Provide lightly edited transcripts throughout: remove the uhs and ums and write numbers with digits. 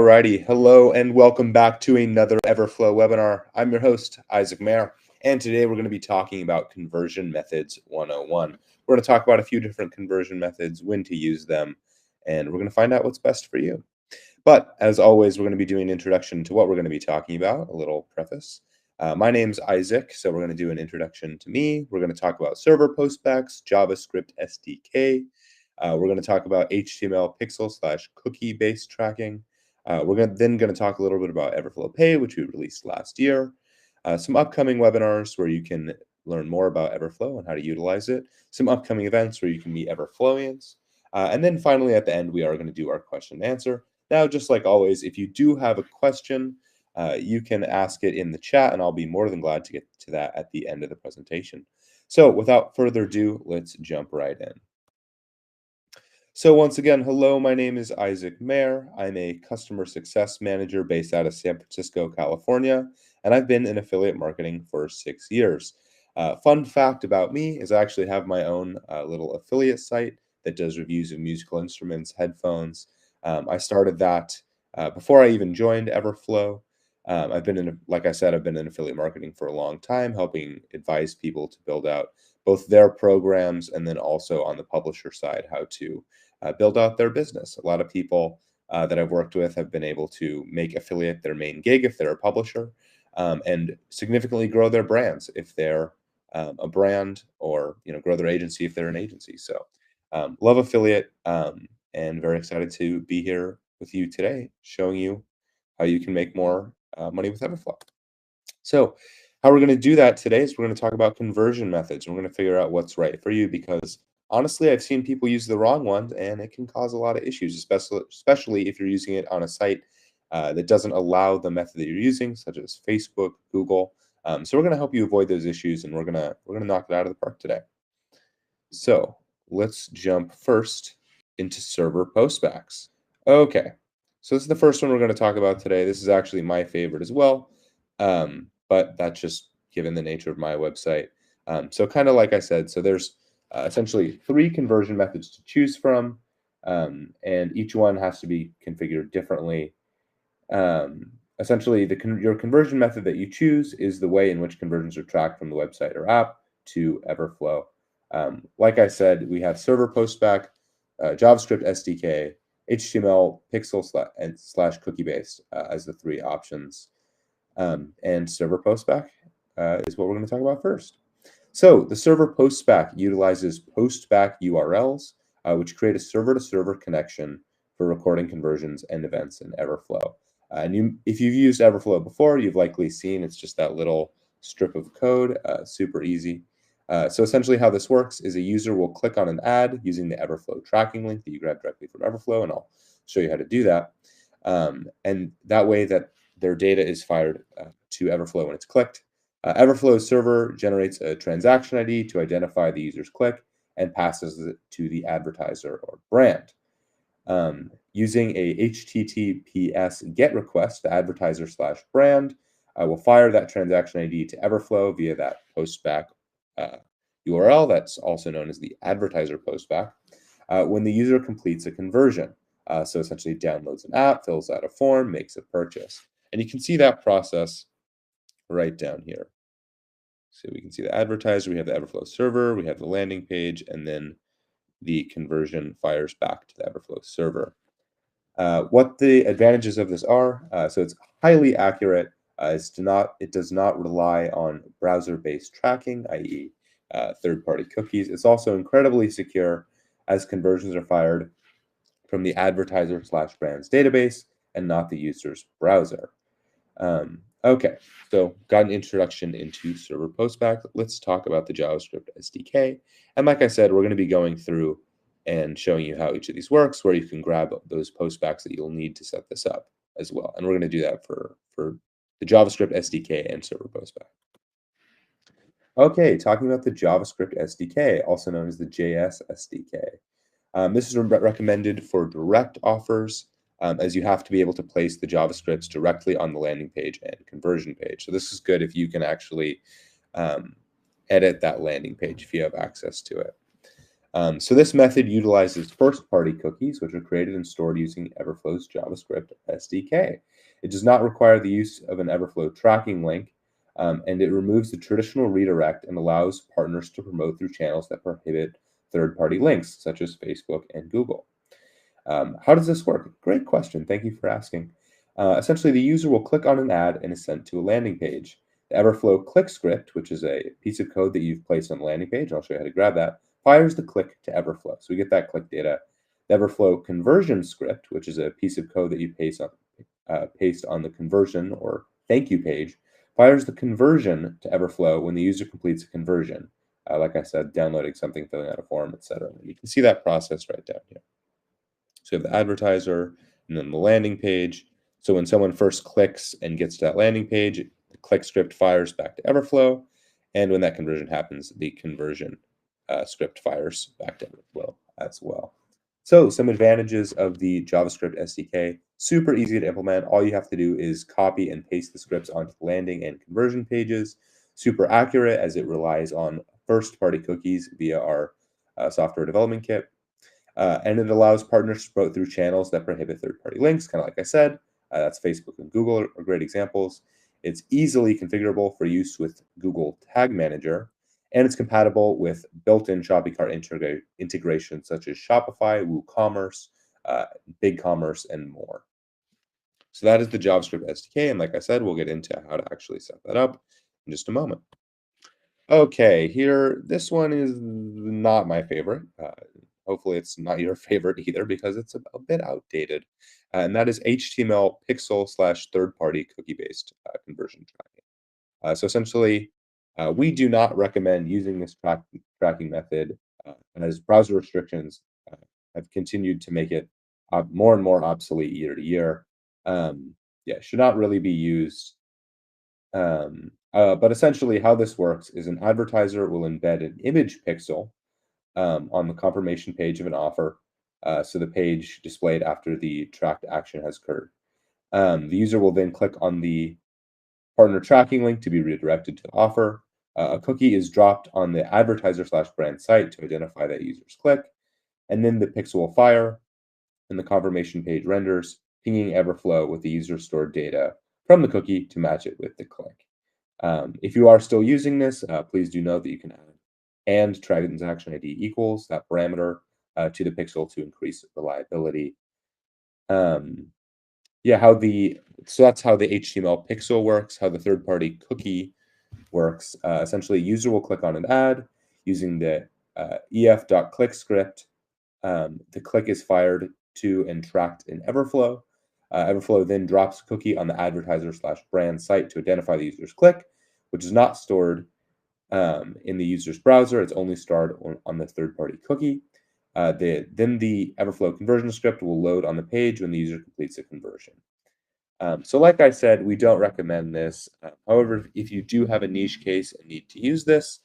Alrighty, hello and welcome back to another Everflow webinar. I'm your host, Isaac Mayer, and today we're going to be talking about Conversion Methods 101. We're going to talk about a few different conversion methods, when to use them, and we're going to find out what's best for you. But as always, we're going to be doing an introduction to what we're going to be talking about, a little preface. My name's Isaac, so we're going to do an introduction to me. We're going to talk about server postbacks, JavaScript SDK. We're going to talk about HTML pixel/cookie-based tracking. We're then going to talk a little bit about Everflow Pay, which we released last year. Some upcoming webinars where you can learn more about Everflow and how to utilize it. Some upcoming events where you can meet Everflowians. And then finally, at the end, we are going to do our question and answer. Now, just like always, if you do have a question, you can ask it in the chat, and I'll be more than glad to get to that at the end of the presentation. So without further ado, let's jump right in. So once again, hello, my name is Isaac Mayer. I'm a customer success manager based out of San Francisco, California, and I've been in affiliate marketing for 6 years. Fun fact about me is I actually have my own little affiliate site that does reviews of musical instruments, headphones. I started that before I even joined Everflow. Like I said, I've been in affiliate marketing for a long time, helping advise people to build out both their programs and then also on the publisher side, how to build out their business. A lot of people that I've worked with have been able to make affiliate their main gig if they're a publisher, and significantly grow their brands if they're a brand, or grow their agency if they're an agency. So love affiliate, and very excited to be here with you today, showing you how you can make more money with Everflow. So how we're going to do that today is we're going to talk about conversion methods. We're going to figure out what's right for you, because honestly, I've seen people use the wrong ones, and it can cause a lot of issues, especially if you're using it on a site that doesn't allow the method that you're using, such as Facebook, Google. So we're going to help you avoid those issues, and we're going to knock it out of the park today. So let's jump first into server postbacks. Okay, so this is the first one we're going to talk about today. This is actually my favorite as well, but that's just given the nature of my website. So kind of like I said, so there's essentially 3 conversion methods to choose from, and each one has to be configured differently. Essentially, your conversion method that you choose is the way in which conversions are tracked from the website or app to Everflow. Like I said, we have server postback, JavaScript SDK, HTML pixel / cookie based as the 3 options. And server postback is what we're going to talk about first. So the server postback utilizes postback URLs, which create a server-to-server connection for recording conversions and events in Everflow. If you've used Everflow before, you've likely seen it's just that little strip of code, super easy. So essentially how this works is a user will click on an ad using the Everflow tracking link that you grab directly from Everflow, and I'll show you how to do that. And that way that their data is fired to Everflow when it's clicked. Everflow's server generates a transaction ID to identify the user's click and passes it to the advertiser or brand. Using a HTTPS GET request, the advertiser / brand will fire that transaction ID to Everflow via that postback URL that's also known as the advertiser postback when the user completes a conversion. So essentially downloads an app, fills out a form, makes a purchase. And you can see that process right down here. So we can see the advertiser, we have the Everflow server, we have the landing page, and then the conversion fires back to the Everflow server. What the advantages of this are, so it's highly accurate. It does not rely on browser-based tracking, i.e. Third-party cookies. It's also incredibly secure, as conversions are fired from the advertiser / brand's database and not the user's browser. Okay, so got an introduction into server postback. Let's talk about the JavaScript SDK. And like I said, we're going to be going through and showing you how each of these works, where you can grab those postbacks that you'll need to set this up as well. And we're going to do that for the JavaScript SDK and server postback. Okay, talking about the JavaScript SDK, also known as the JS SDK. This is recommended for direct offers, as you have to be able to place the JavaScripts directly on the landing page and conversion page. So this is good if you can actually edit that landing page if you have access to it. So this method utilizes first-party cookies, which are created and stored using Everflow's JavaScript SDK. It does not require the use of an Everflow tracking link, and it removes the traditional redirect and allows partners to promote through channels that prohibit third-party links, such as Facebook and Google. How does this work? Great question. Thank you for asking. Essentially, the user will click on an ad and is sent to a landing page. The Everflow click script, which is a piece of code that you've placed on the landing page, I'll show you how to grab that, fires the click to Everflow. So we get that click data. The Everflow conversion script, which is a piece of code that you paste on the conversion or thank you page, fires the conversion to Everflow when the user completes a conversion. Like I said, downloading something, filling out a form, etc. You can see that process right down here. So you have the advertiser and then the landing page. So when someone first clicks and gets to that landing page, the click script fires back to Everflow. And when that conversion happens, the conversion script fires back to Everflow as well. So some advantages of the JavaScript SDK, super easy to implement. All you have to do is copy and paste the scripts onto the landing and conversion pages. Super accurate as it relies on first-party cookies via our software development kit. And it allows partners to promote through channels that prohibit third-party links, kind of like I said. That's Facebook and Google are great examples. It's easily configurable for use with Google Tag Manager, and it's compatible with built-in shopping cart integrations such as Shopify, WooCommerce, BigCommerce, and more. So that is the JavaScript SDK, and like I said, we'll get into how to actually set that up in just a moment. Okay, here, this one is not my favorite. Hopefully, it's not your favorite either because it's a bit outdated. And that is HTML pixel slash third-party cookie-based conversion tracking. So essentially, we do not recommend using this tracking method as browser restrictions have continued to make it more and more obsolete year to year. Yeah, should not really be used. But essentially, how this works is an advertiser will embed an image pixel on the confirmation page of an offer, so the page displayed after the tracked action has occurred. The user will then click on the partner tracking link to be redirected to the offer. A cookie is dropped on the advertiser slash brand site to identify that user's click, and then the pixel will fire, and the confirmation page renders, pinging Everflow with the user stored data from the cookie to match it with the click. If you are still using this, please do know that you can add and transaction ID equals that parameter to the pixel to increase reliability. Um, yeah, so that's how the HTML pixel works. How the third-party cookie works. Essentially, user will click on an ad using the ef.click script. The click is fired to and tracked in Everflow. Everflow then drops a cookie on the advertiser slash brand site to identify the user's click, which is not stored in the user's browser. It's only stored on the third-party cookie. Then the Everflow conversion script will load on the page when the user completes a conversion. So like I said, we don't recommend this. However, if you do have a niche case and need to use this,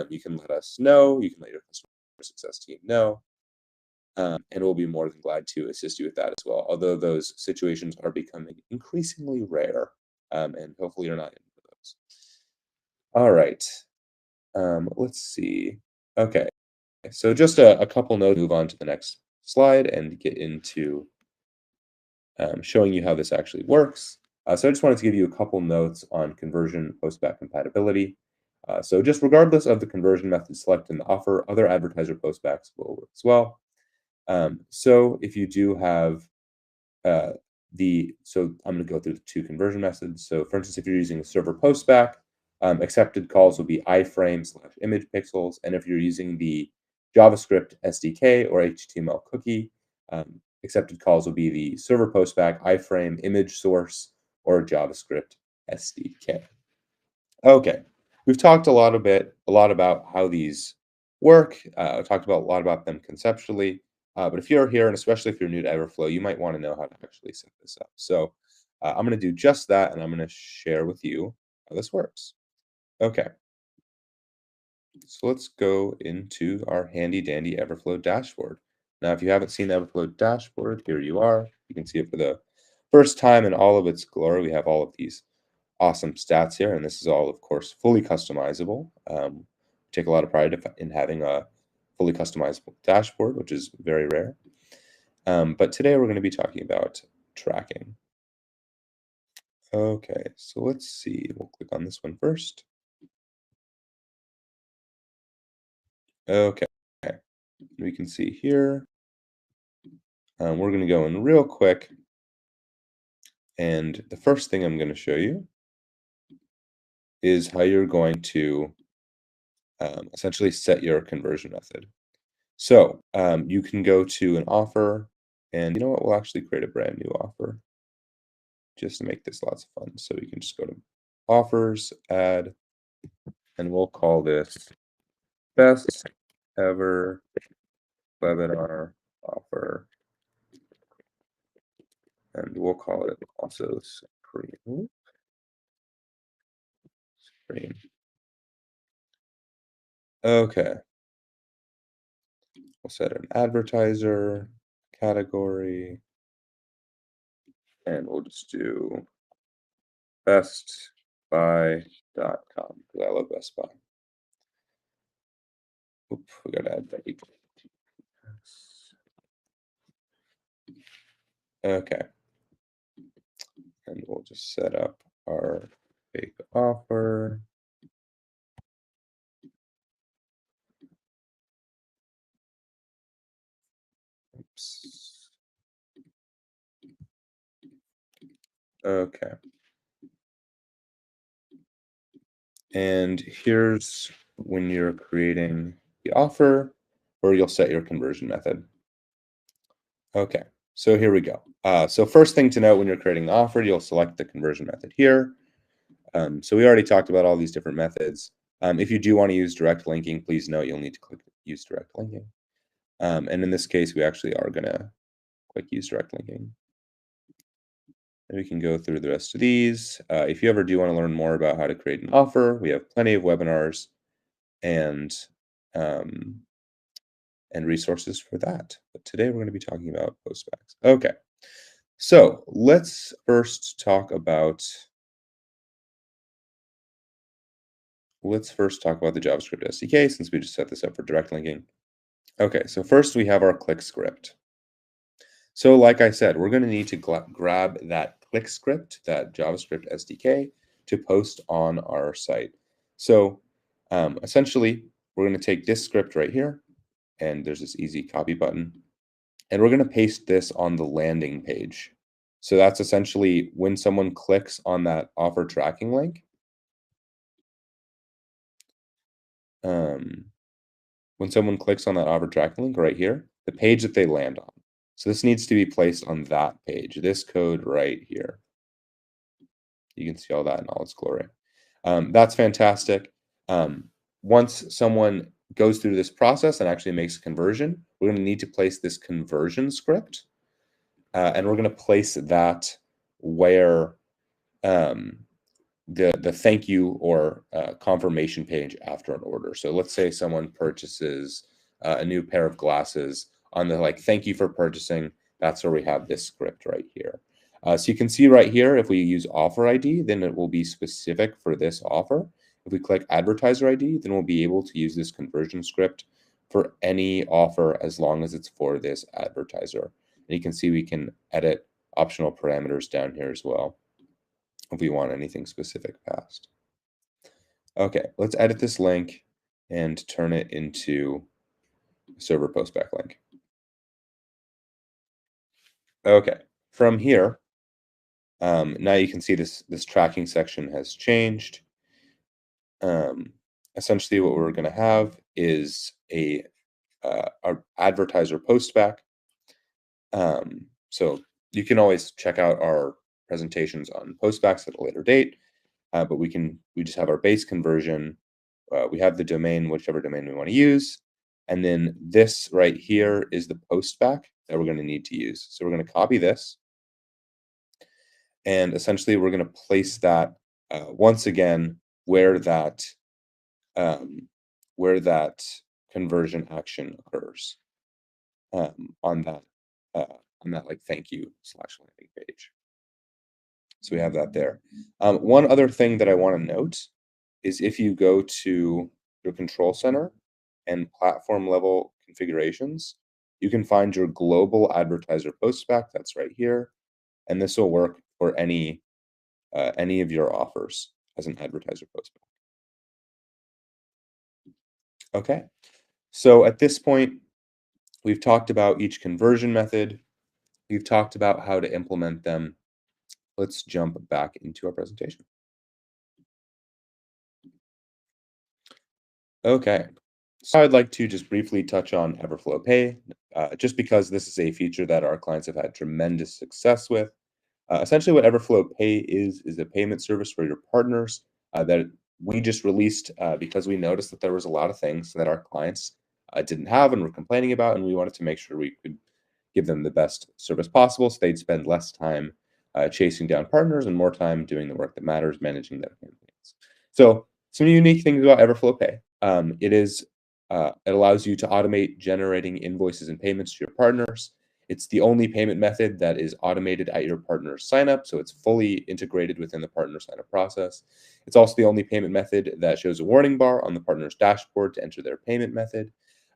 you can let us know. You can let your customer success team know. And we'll be more than glad to assist you with that as well. Although those situations are becoming increasingly rare, and hopefully you're not in for those. All right. Let's see. Okay. So just a couple notes, move on to the next slide and get into showing you how this actually works. So I just wanted to give you a couple notes on conversion postback compatibility. So just regardless of the conversion method selected in the offer, other advertiser postbacks will work as well. So if you do have so I'm going to go through the two conversion methods. So for instance, if you're using a server postback, accepted calls will be iframe slash image pixels. And if you're using the JavaScript SDK or HTML cookie, accepted calls will be the server postback, iframe, image source, or JavaScript SDK. Okay, we've talked a lot about how these work. Talked about a lot about them conceptually. But if you're here, and especially if you're new to Everflow, you might want to know how to actually set this up. So I'm going to do just that, and I'm going to share with you how this works. Okay, so let's go into our handy dandy Everflow dashboard. Now, if you haven't seen the Everflow dashboard, here you are. You can see it for the first time in all of its glory. We have all of these awesome stats here, and this is all, of course, fully customizable. Take a lot of pride in having a fully customizable dashboard, which is very rare. But today we're going to be talking about tracking. Okay, so let's see. We'll click on this one first. Okay, we can see here. We're going to go in real quick. And the first thing I'm going to show you is how you're going to essentially set your conversion method. So you can go to an offer, and you know what? We'll actually create a brand new offer just to make this lots of fun. So we can just go to offers, add, and we'll call this best ever webinar offer. And we'll call it also Screen. Okay. We'll set an advertiser category, and we'll just do bestbuy.com because I love Best Buy. Oop, we gotta add that. Okay. And we'll just set up our fake offer. Oops. Okay. And here's when you're creating the offer, where you'll set your conversion method. Okay, so here we go. So first thing to note when you're creating the offer, you'll select the conversion method here. So we already talked about all these different methods. If you do want to use direct linking, please note you'll need to click use direct linking. And in this case, we actually are going to click use direct linking. And we can go through the rest of these. If you ever do want to learn more about how to create an offer, we have plenty of webinars and resources for that. But today we're going to be talking about postbacks. Okay, so let's first talk about the JavaScript SDK since we just set this up for direct linking. Okay, so first we have our click script. So like I said, we're going to need to grab that click script, that JavaScript SDK, to post on our site. So essentially, we're going to take this script right here, and there's this easy copy button, and we're going to paste this on the landing page. So that's essentially when someone clicks on that offer tracking link, when someone clicks on that offer tracking link right here, the page that they land on. So this needs to be placed on that page, this code right here. You can see all that in all its glory. That's fantastic. Once someone goes through this process and actually makes a conversion, we're going to need to place this conversion script. And we're going to place that where the thank you or confirmation page after an order. So let's say someone purchases a new pair of glasses on the thank you for purchasing. That's where we have this script right here. So you can see right here, if we use offer ID, then it will be specific for this offer. If we click advertiser ID, then we'll be able to use this conversion script for any offer as long as it's for this advertiser. And you can see we can edit optional parameters down here as well if we want anything specific passed. Okay, let's edit this link and turn it into a server postback link. Okay, from here, now you can see this tracking section has changed. Essentially, what we're going to have is our advertiser postback. So you can always check out our presentations on postbacks at a later date, but we just have our base conversion. We have the domain, whichever domain we want to use, and then this right here is the postback that we're going to need to use. So we're going to copy this, and essentially we're going to place that once again where that conversion action occurs on that thank you / landing page. So we have that there. One other thing that I want to note is if you go to your control center and platform level configurations, you can find your global advertiser postback. That's right here, and this will work for any of your offers as an advertiser postback. Okay, so at this point, we've talked about each conversion method. We've talked about how to implement them. Let's jump back into our presentation. Okay, so I'd like to just briefly touch on Everflow Pay, just because this is a feature that our clients have had tremendous success with. Essentially, what Everflow Pay is a payment service for your partners that we just released because we noticed that there was a lot of things that our clients didn't have and were complaining about, and we wanted to make sure we could give them the best service possible so they'd spend less time chasing down partners and more time doing the work that matters, managing their campaigns. So, some unique things about Everflow Pay. It allows you to automate generating invoices and payments to your partners. It's the only payment method that is automated at your partner's sign up, so it's fully integrated within the partner sign up process. It's also the only payment method that shows a warning bar on the partner's dashboard to enter their payment method.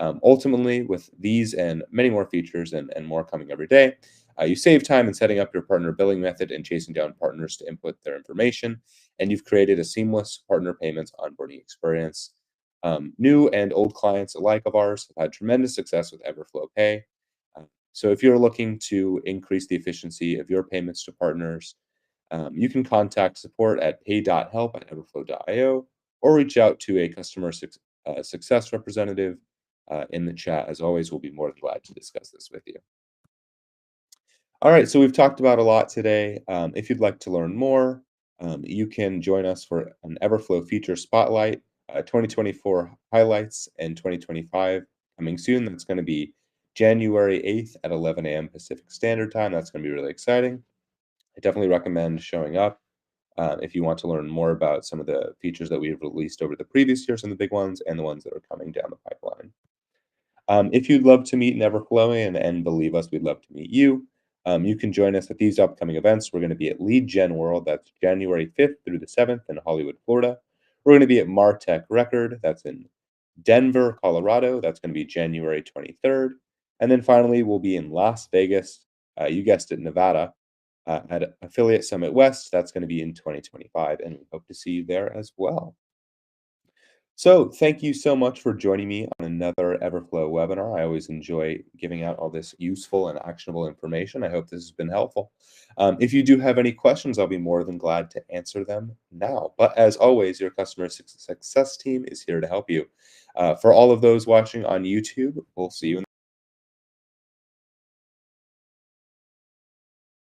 Ultimately, with these and many more features and more coming every day, you save time in setting up your partner billing method and chasing down partners to input their information, and you've created a seamless partner payments onboarding experience. New and old clients alike of ours have had tremendous success with Everflow Pay. So if you're looking to increase the efficiency of your payments to partners, you can contact support at pay.help@everflow.io or reach out to a success representative in the chat. As always, we'll be more than glad to discuss this with you. All right, so we've talked about a lot today. If you'd like to learn more, you can join us for an Everflow feature spotlight, 2024 highlights, and 2025 coming soon. That's going to be January 8th at 11 a.m. Pacific Standard Time. That's going to be really exciting. I definitely recommend showing up if you want to learn more about some of the features that we've released over the previous years and the big ones and the ones that are coming down the pipeline. If you'd love to meet Neverflow and believe us, we'd love to meet you. You can join us at these upcoming events. We're going to be at Lead Gen World. That's January 5th through the 7th in Hollywood, Florida. We're going to be at Martech Record. That's in Denver, Colorado. That's going to be January 23rd. And then finally, we'll be in Las Vegas. You guessed it, Nevada, at Affiliate Summit West. That's going to be in 2025. And we hope to see you there as well. So thank you so much for joining me on another Everflow webinar. I always enjoy giving out all this useful and actionable information. I hope this has been helpful. If you do have any questions, I'll be more than glad to answer them now. But as always, your customer success team is here to help you. For all of those watching on YouTube, we'll see you in